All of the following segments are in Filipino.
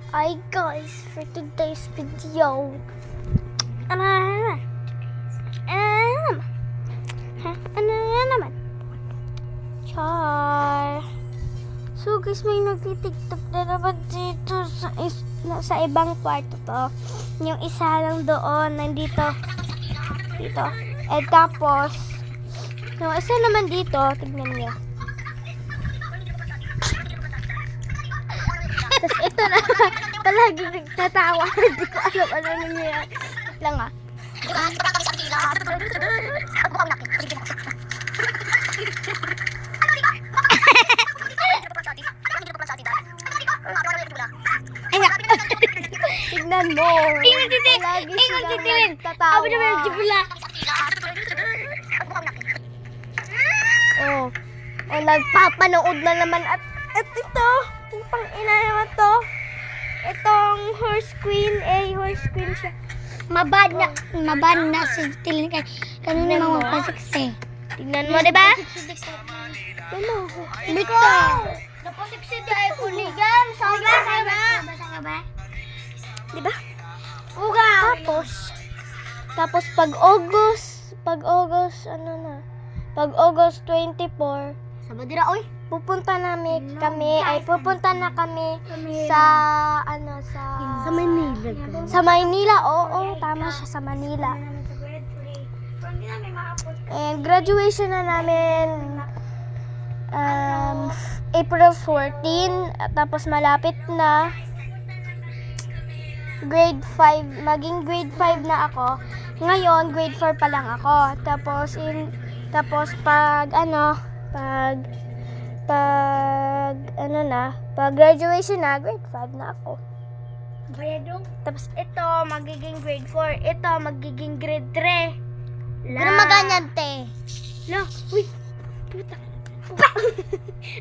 Hi guys, for today's video, ano naman? Char. So guys, may nagtitiktok na naman dito sa ibang kwarto to. Yung isa lang doon, nandito. Dito. Eh tapos, yung isa naman dito, tignan niyo. Tapos ito na, palagi nagtatawa. Hindi ko alam ano nangyayari. Wait lang ah. Tignan mo. Palagi silang nagtatawa. Oh, nagpapanood na naman at ito. Pang ina naman to. Itong horse queen, horse queen siya. Mabad na si Tilin kay kanina mga pasiksi. Tingnan mo, di ba? Ano? Bito. Napasiksi dahil kuligan. Basa ka ba? Di ba? Uga. Tapos pag August, ano na? Pag August 24, Sabado na, oy. Pupunta na kami sa Manila. Sa Manila, oo, tama siya, sa Manila. And graduation na namin April 14, tapos malapit na grade 5, maging grade 5 na ako. Ngayon, grade 4 pa lang ako. Tapos pag graduation na, grade 5 na ako. Bayadong. Tapos ito, magiging grade 4. Ito, magiging grade 3. Pero maganyan, te. No, uy, puta.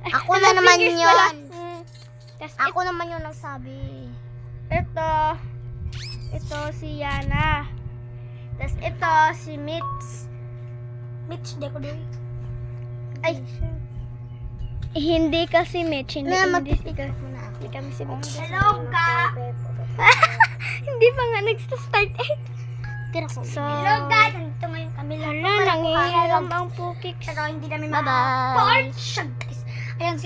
Ako na naman yun. Ako naman yung nagsabi. Ito si Yana. Tapos ito si Mitch, di ko doon. Ay, hindi kasi Mitch. Hindi kami si Mitch. Hello ka! Hindi pa nga nagsa-start eh. So, hello guys! Nandito ngayon kami lang. Nangihiram ang pukik. Pero hindi namin Bye-bye. Ayan sila.